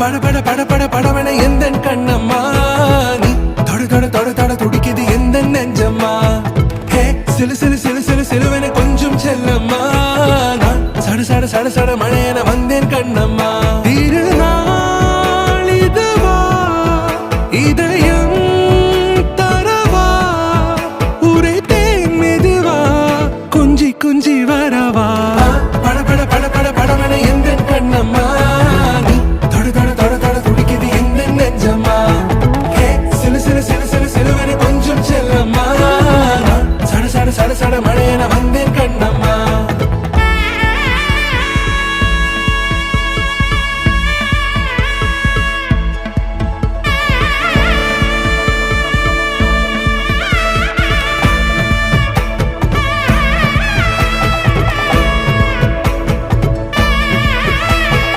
பட பட பட பட படவன எந்த கண்ணம்மா நீ தொட தொட தொட தொட துடிக்குது எந்த நெஞ்சம்மா ஹே சிலு சிலு சிலு சிலு சிலுவன கொஞ்சம் செல்லம்மா நான் சட சட சட சட மழையன